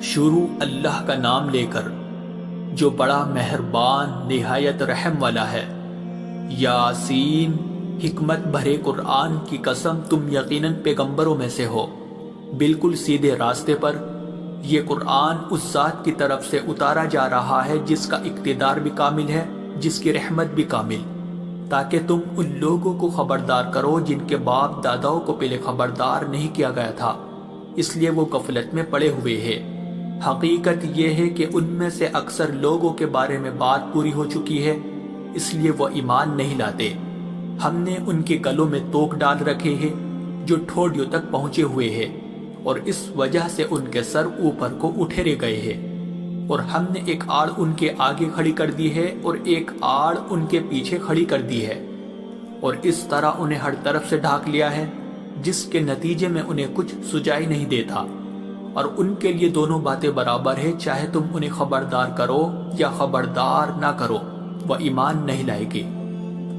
شروع اللہ کا نام لے کر جو بڑا مہربان نہایت رحم والا ہے۔ یاسین، حکمت بھرے قرآن کی قسم، تم یقیناً پیغمبروں میں سے ہو، بالکل سیدھے راستے پر۔ یہ قرآن اس ذات کی طرف سے اتارا جا رہا ہے جس کا اقتدار بھی کامل ہے، جس کی رحمت بھی کامل، تاکہ تم ان لوگوں کو خبردار کرو جن کے باپ داداؤں کو پہلے خبردار نہیں کیا گیا تھا، اس لیے وہ غفلت میں پڑے ہوئے ہیں۔ حقیقت یہ ہے کہ ان میں سے اکثر لوگوں کے بارے میں بات پوری ہو چکی ہے، اس لیے وہ ایمان نہیں لاتے۔ ہم نے ان کے گلوں میں توق ڈال رکھے ہیں جو ٹھوڑیوں تک پہنچے ہوئے ہیں، اور اس وجہ سے ان کے سر اوپر کو اٹھے گئے ہیں، اور ہم نے ایک آڑ ان کے آگے کھڑی کر دی ہے اور ایک آڑ ان کے پیچھے کھڑی کر دی ہے، اور اس طرح انہیں ہر طرف سے ڈھانک لیا ہے، جس کے نتیجے میں انہیں کچھ سجائی نہیں دیتا۔ اور ان کے لیے دونوں باتیں برابر ہے، چاہے تم انہیں خبردار کرو یا خبردار نہ کرو، وہ ایمان نہیں لائے گے۔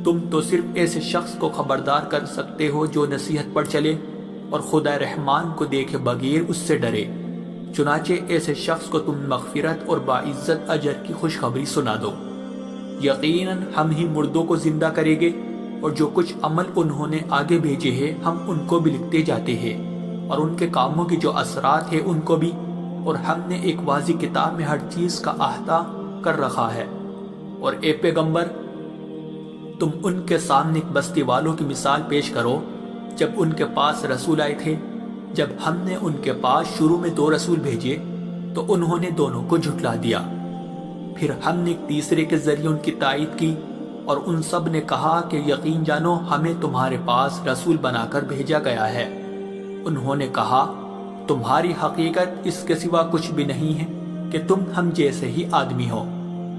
تم تو صرف ایسے شخص کو خبردار کر سکتے ہو جو نصیحت پر چلے اور خدا رحمان کو دیکھے بغیر اس سے ڈرے، چنانچہ ایسے شخص کو تم مغفرت اور باعزت اجر کی خوشخبری سنا دو۔ یقیناً ہم ہی مردوں کو زندہ کریں گے، اور جو کچھ عمل انہوں نے آگے بھیجے ہیں ہم ان کو بھی لکھتے جاتے ہیں، اور ان کے کاموں کی جو اثرات ہیں ان کو بھی، اور ہم نے ایک واضح کتاب میں ہر چیز کا احاطہ کر رکھا ہے۔ اور اے پیغمبر، تم ان کے سامنے ایک بستی والوں کی مثال پیش کرو جب ان کے پاس رسول آئے تھے۔ جب ہم نے ان کے پاس شروع میں 2 رسول بھیجے تو انہوں نے دونوں کو جھٹلا دیا، پھر ہم نے ایک تیسرے کے ذریعے ان کی تائید کی، اور ان سب نے کہا کہ یقین جانو ہمیں تمہارے پاس رسول بنا کر بھیجا گیا ہے۔ انہوں نے کہا تمہاری حقیقت اس کے سوا کچھ بھی نہیں ہے کہ تم ہم جیسے ہی آدمی ہو،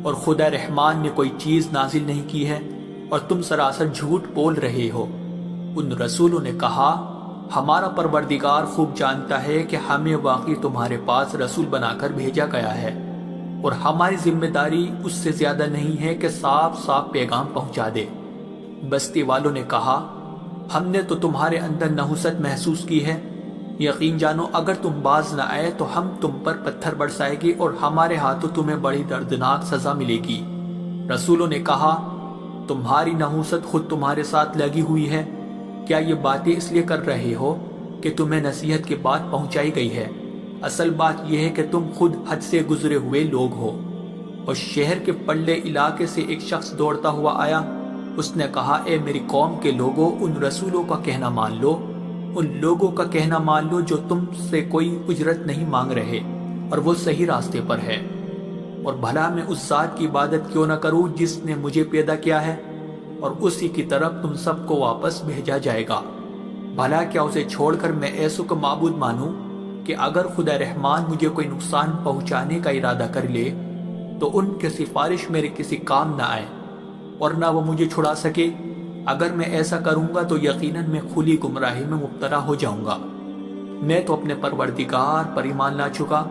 اور خدا رحمان نے کوئی چیز نازل نہیں کی ہے، اور تم سراسر جھوٹ بول رہے ہو۔ ان رسولوں نے کہا ہمارا پروردگار خوب جانتا ہے کہ ہمیں واقعی تمہارے پاس رسول بنا کر بھیجا گیا ہے، اور ہماری ذمہ داری اس سے زیادہ نہیں ہے کہ صاف صاف پیغام پہنچا دے۔ بستی والوں نے کہا ہم نے تو تمہارے اندر نحوست محسوس کی ہے، یقین جانو اگر تم باز نہ آئے تو ہم تم پر پتھر برسائے گی اور ہمارے ہاتھوں تمہیں بڑی دردناک سزا ملے گی۔ رسولوں نے کہا تمہاری نحوست خود تمہارے ساتھ لگی ہوئی ہے، کیا یہ باتیں اس لیے کر رہے ہو کہ تمہیں نصیحت کی بات پہنچائی گئی ہے؟ اصل بات یہ ہے کہ تم خود حد سے گزرے ہوئے لوگ ہو۔ اور شہر کے پلے علاقے سے ایک شخص دوڑتا ہوا آیا، اس نے کہا اے میری قوم کے لوگوں، ان رسولوں کا کہنا مان لو، ان لوگوں کا کہنا مان لو جو تم سے کوئی اجرت نہیں مانگ رہے اور وہ صحیح راستے پر ہے، اور بھلا میں اس ذات کی عبادت کیوں نہ کروں جس نے مجھے پیدا کیا ہے، اور اسی کی طرف تم سب کو واپس بھیجا جائے گا۔ بھلا کیا اسے چھوڑ کر میں ایسوں کو معبود مانوں کہ اگر خدا رحمان مجھے کوئی نقصان پہنچانے کا ارادہ کر لے تو ان کی سفارش میرے کسی کام نہ آئے اور نہ وہ مجھے چھڑا سکے؟ اگر میں ایسا کروں گا تو یقیناً میں کھلی گمراہی میں مبتلا ہو جاؤں گا۔ میں تو اپنے پروردگار پر ایمان لا چکا،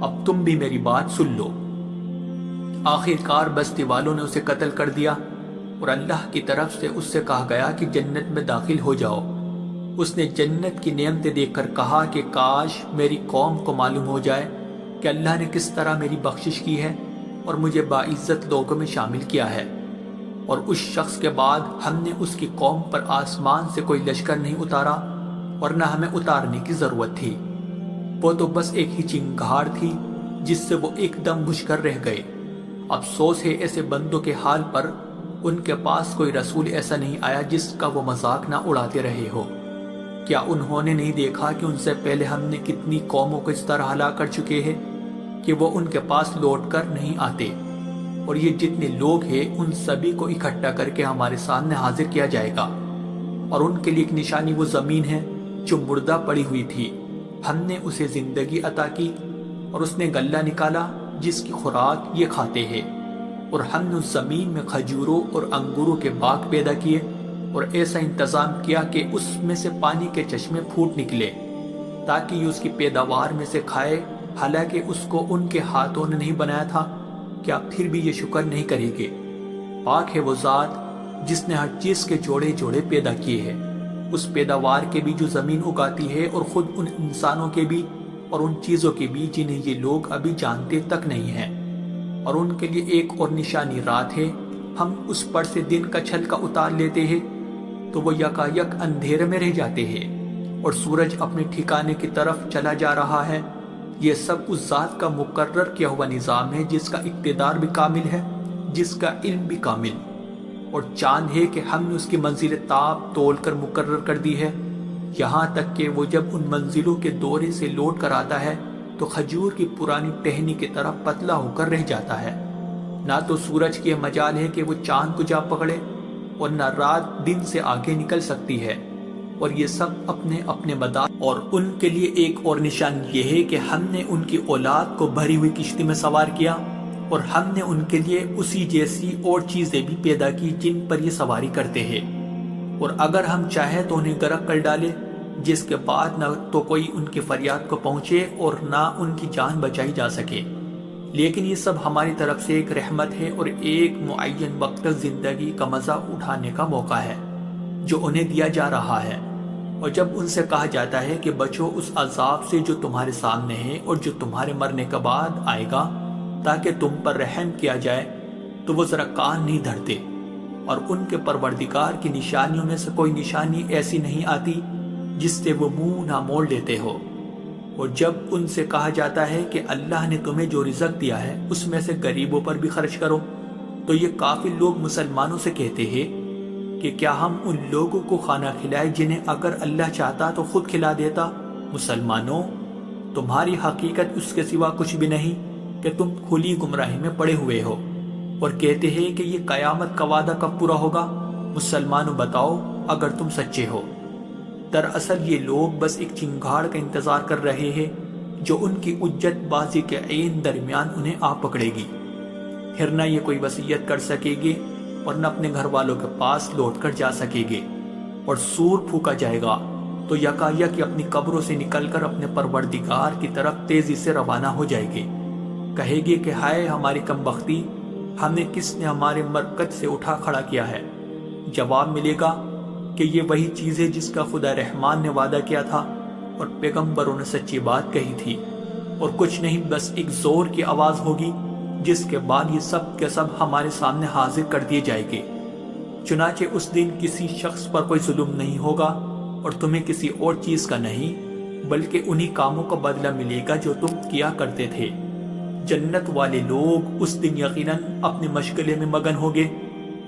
اب تم بھی میری بات سن لو۔ آخر کار بستی والوں نے اسے قتل کر دیا، اور اللہ کی طرف سے اس سے کہا گیا کہ جنت میں داخل ہو جاؤ۔ اس نے جنت کی نعمتیں دیکھ کر کہا کہ کاش میری قوم کو معلوم ہو جائے کہ اللہ نے کس طرح میری بخشش کی ہے اور مجھے باعزت لوگوں میں شامل کیا ہے۔ اور اس شخص کے بعد ہم نے اس کی قوم پر آسمان سے کوئی لشکر نہیں اتارا، اور نہ ہمیں اتارنے کی ضرورت تھی، وہ تو بس ایک ہی چنگھاڑ تھی جس سے وہ ایک دم بجھ کر رہ گئے۔ افسوس ہے ایسے بندوں کے حال پر، ان کے پاس کوئی رسول ایسا نہیں آیا جس کا وہ مذاق نہ اڑاتے رہے ہو۔ کیا انہوں نے نہیں دیکھا کہ ان سے پہلے ہم نے کتنی قوموں کو اس طرح ہلاک کر چکے ہیں کہ وہ ان کے پاس لوٹ کر نہیں آتے؟ اور یہ جتنے لوگ ہیں ان سبھی کو اکٹھا کر کے ہمارے سامنے حاضر کیا جائے گا، اور ان کے لیے ایک نشانی وہ زمین ہے جو مردہ پڑی ہوئی تھی، ہم نے اسے زندگی عطا کی، اور اس نے غلہ نکالا جس کی خوراک یہ کھاتے ہیں، اور ہم نے اس زمین میں کھجوروں اور انگوروں کے باغ پیدا کیے، اور ایسا انتظام کیا کہ اس میں سے پانی کے چشمے پھوٹ نکلے تاکہ یہ اس کی پیداوار میں سے کھائے، حالانکہ اس کو ان کے ہاتھوں نے نہیں بنایا تھا۔ کیا پھر بھی یہ شکر نہیں کریں گے؟ پاک ہے وہ ذات جس نے ہر چیز کے جوڑے جوڑے پیدا کیے ہیں، اس پیداوار کے بھی جو زمین اگاتی ہے اور خود ان انسانوں کے بھی اور ان چیزوں کی بھی جنہیں یہ لوگ ابھی جانتے تک نہیں ہیں، اور ان کے لیے ایک اور نشانی رات ہے، ہم اس پر سے دن کا چھلکا اتار لیتے ہیں تو وہ یکایک اندھیرے میں رہ جاتے ہیں اور سورج اپنے ٹھکانے کی طرف چلا جا رہا ہے۔ یہ سب اس ذات کا مقرر کیا ہوا نظام ہے جس کا اقتدار بھی کامل ہے، جس کا علم بھی کامل، اور چاند ہے کہ ہم نے اس کی منزل تاب تول کر مقرر کر دی ہے، یہاں تک کہ وہ جب ان منزلوں کے دورے سے لوٹ کر آتا ہے تو کھجور کی پرانی ٹہنی کی طرح پتلا ہو کر رہ جاتا ہے۔ نہ تو سورج کی مجال ہے کہ وہ چاند کو جا پکڑے اور نہ رات دن سے آگے نکل سکتی ہے، اور یہ سب اپنے اپنے مدار، اور ان کے لیے ایک اور نشان یہ ہے کہ ہم نے ان کی اولاد کو بھری ہوئی کشتی میں سوار کیا، اور ہم نے ان کے لیے اسی جیسی اور چیزیں بھی پیدا کی جن پر یہ سواری کرتے ہیں، اور اگر ہم چاہیں تو انہیں غرق کر ڈالے، جس کے بعد نہ تو کوئی ان کی فریاد کو پہنچے اور نہ ان کی جان بچائی جا سکے۔ لیکن یہ سب ہماری طرف سے ایک رحمت ہے اور ایک معین وقت تک زندگی کا مزہ اٹھانے کا موقع ہے جو انہیں دیا جا رہا ہے۔ اور جب ان سے کہا جاتا ہے کہ بچو اس عذاب سے جو تمہارے سامنے ہے اور جو تمہارے مرنے کے بعد آئے گا تاکہ تم پر رحم کیا جائے، تو وہ ذرا کان نہیں دھرتے، اور ان کے پروردگار کی نشانیوں میں سے کوئی نشانی ایسی نہیں آتی جس سے وہ منہ نہ موڑ لیتے ہو۔ اور جب ان سے کہا جاتا ہے کہ اللہ نے تمہیں جو رزق دیا ہے اس میں سے غریبوں پر بھی خرچ کرو، تو یہ کافر لوگ مسلمانوں سے کہتے ہیں کہ کیا ہم ان لوگوں کو کھانا کھلائے جنہیں اگر اللہ چاہتا تو خود کھلا دیتا؟ مسلمانوں، تمہاری حقیقت اس کے سوا کچھ بھی نہیں کہ تم کھلی گمراہی میں پڑے ہوئے ہو، اور کہتے ہیں کہ یہ قیامت کا وعدہ کب پورا ہوگا؟ مسلمانوں بتاؤ اگر تم سچے ہو۔ دراصل یہ لوگ بس ایک چنگاڑ کا انتظار کر رہے ہیں جو ان کی اجت بازی کے عین درمیان انہیں آ پکڑے گی، پھر نہ یہ کوئی وصیت کر سکے گے اور نہ اپنے گھر والوں کے پاس لوٹ کر جا سکے گے، اور سور پھونکا جائے گا تو یکایک اپنی قبروں سے نکل کر اپنے پروردگار کی طرف تیزی سے روانہ ہو جائے گے، کہے گے کہ ہائے ہماری کم بختی، ہمیں کس نے ہمارے مرکز سے اٹھا کھڑا کیا ہے؟ جواب ملے گا کہ یہ وہی چیز ہے جس کا خدا رحمان نے وعدہ کیا تھا اور پیغمبروں نے سچی بات کہی تھی، اور کچھ نہیں، بس ایک زور کی آواز ہوگی جس کے بعد یہ سب کے سب ہمارے سامنے حاضر کر دیے جائیں گے۔ چنانچہ اس دن کسی شخص پر کوئی ظلم نہیں ہوگا اور تمہیں کسی اور چیز کا نہیں، بلکہ انہی کاموں کا بدلہ ملے گا جو تم کیا کرتے تھے۔ جنت والے لوگ اس دن یقیناً اپنے مشغلے میں مگن ہوگے،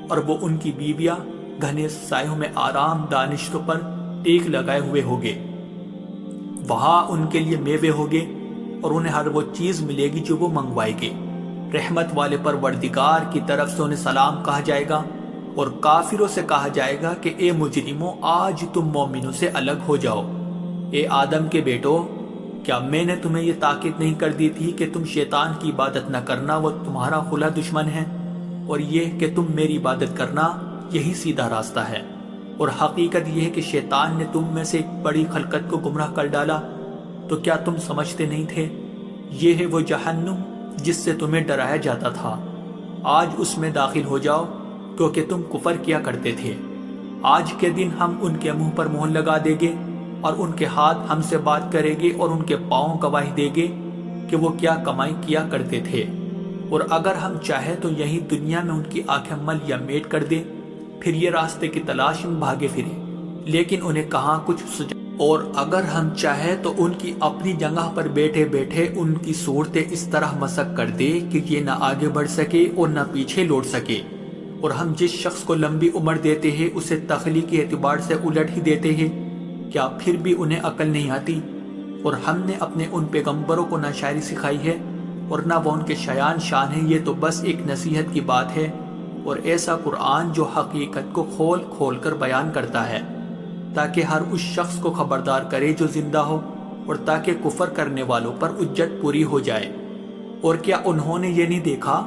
اور وہ ان کی بیویاں گھنے سایوں میں آرام دانشتوں پر ٹیک لگائے ہوئے ہوگے۔ وہاں ان کے لیے میوے ہوگے اور انہیں ہر وہ چیز ملے گی جو وہ منگوائے گے۔ رحمت والے پروردگار کی طرف سے انہیں سلام کہا جائے گا، اور کافروں سے کہا جائے گا کہ اے مجرموں، آج تم مومنوں سے الگ ہو جاؤ۔ اے آدم کے بیٹو، کیا میں نے تمہیں یہ تاکید نہیں کر دی تھی کہ تم شیطان کی عبادت نہ کرنا، وہ تمہارا کھلا دشمن ہے، اور یہ کہ تم میری عبادت کرنا، یہی سیدھا راستہ ہے۔ اور حقیقت یہ ہے کہ شیطان نے تم میں سے ایک بڑی خلقت کو گمراہ کر ڈالا، تو کیا تم سمجھتے نہیں تھے؟ یہ ہے وہ جہنم جس سے تمہیں ڈرایا جاتا تھا، آج اس میں داخل ہو جاؤ کیونکہ تم کفر کیا کرتے تھے۔ آج کے دن ہم ان کے منہ پر مہر لگا دیں گے اور ان کے ہاتھ ہم سے بات کریں گے اور ان کے پاؤں گواہی دیں گے کہ وہ کیا کمائی کیا کرتے تھے، اور اگر ہم چاہیں تو یہی دنیا میں ان کی آنکھیں مل یا میٹ کر دیں، پھر یہ راستے کی تلاش میں بھاگے پھرے، لیکن انہیں کہاں کچھ سجا، اور اگر ہم چاہیں تو ان کی اپنی جگہ پر بیٹھے بیٹھے ان کی صورتیں اس طرح مسخ کر دے کہ یہ نہ آگے بڑھ سکے اور نہ پیچھے لوٹ سکے، اور ہم جس شخص کو لمبی عمر دیتے ہیں اسے تخلیقی اعتبار سے الٹ ہی دیتے ہیں، کیا پھر بھی انہیں عقل نہیں آتی؟ اور ہم نے اپنے ان پیغمبروں کو نہ شاعری سکھائی ہے اور نہ وہ ان کے شایان شان ہیں، یہ تو بس ایک نصیحت کی بات ہے، اور ایسا قرآن جو حقیقت کو کھول کھول کر بیان کرتا ہے تاکہ ہر اس شخص کو خبردار کرے جو زندہ ہو، اور تاکہ کفر کرنے والوں پر حجت پوری ہو جائے۔ اور کیا انہوں نے یہ نہیں دیکھا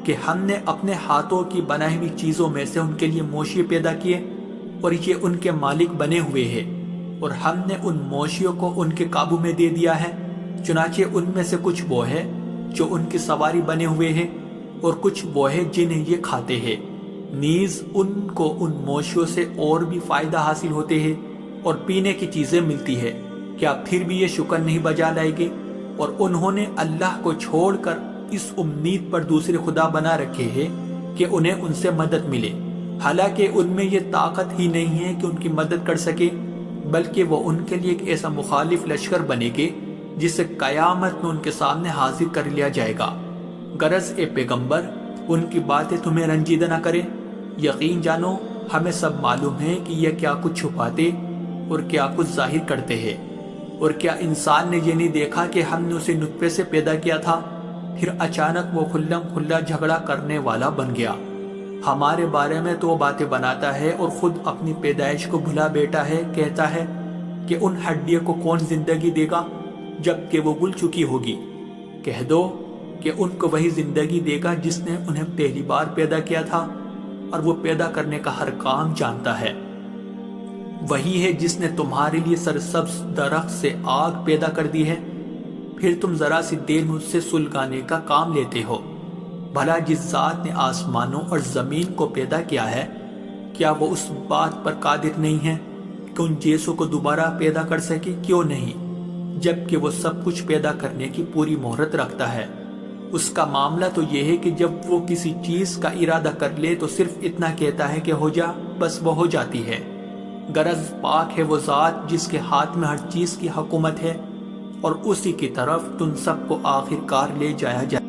کہ ہم نے اپنے ہاتھوں کی بنائی ہوئی چیزوں میں سے ان کے لیے موشی پیدا کیے اور یہ ان کے مالک بنے ہوئے ہیں، اور ہم نے ان موشیوں کو ان کے قابو میں دے دیا ہے، چنانچہ ان میں سے کچھ وہ ہے جو ان کی سواری بنے ہوئے ہیں اور کچھ وہ ہے جنہیں یہ کھاتے ہیں، نیز ان کو ان موشیوں سے اور بھی فائدہ حاصل ہوتے ہیں اور پینے کی چیزیں ملتی ہے، کیا پھر بھی یہ شکر نہیں بجا لائے گے؟ اور انہوں نے اللہ کو چھوڑ کر اس امید پر دوسرے خدا بنا رکھے ہیں کہ انہیں ان سے مدد ملے، حالانکہ ان میں یہ طاقت ہی نہیں ہے کہ ان کی مدد کر سکے، بلکہ وہ ان کے لیے ایک ایسا مخالف لشکر بنے گے جسے قیامت میں ان کے سامنے حاضر کر لیا جائے گا۔ غرض اے پیغمبر، ان کی باتیں تمہیں رنجیدہ نہ کریں۔ یقین جانو ہمیں سب معلوم ہے کہ یہ کیا کچھ چھپاتے اور کیا کچھ ظاہر کرتے ہیں۔ اور کیا انسان نے یہ نہیں دیکھا کہ ہم نے اسے نطفے سے پیدا کیا تھا، پھر اچانک وہ کھلم کھلا جھگڑا کرنے والا بن گیا۔ ہمارے بارے میں تو وہ باتیں بناتا ہے اور خود اپنی پیدائش کو بھلا بیٹا ہے، کہتا ہے کہ ان ہڈیوں کو کون زندگی دے گا جب کہ وہ گل چکی ہوگی۔ کہہ دو کہ ان کو وہی زندگی دے گا جس نے انہیں پہلی بار پیدا کیا تھا، اور وہ پیدا کرنے کا ہر کام جانتا ہے۔ وہی ہے جس نے تمہارے لیے سرسبز درخت سے آگ پیدا کر دی ہے، پھر تم ذرا سی دیر میں اس سے سلگانے کا کام لیتے ہو۔ بھلا جس ذات نے آسمانوں اور زمین کو پیدا کیا ہے، کیا وہ اس بات پر قادر نہیں ہے کہ ان جیسوں کو دوبارہ پیدا کر سکے؟ کیوں نہیں، جبکہ وہ سب کچھ پیدا کرنے کی پوری مہرت رکھتا ہے۔ اس کا معاملہ تو یہ ہے کہ جب وہ کسی چیز کا ارادہ کر لے تو صرف اتنا کہتا ہے کہ ہو جا، بس وہ ہو جاتی ہے۔ غرض پاک ہے وہ ذات جس کے ہاتھ میں ہر چیز کی حکومت ہے، اور اسی کی طرف تم سب کو آخر کار لے جایا جائے۔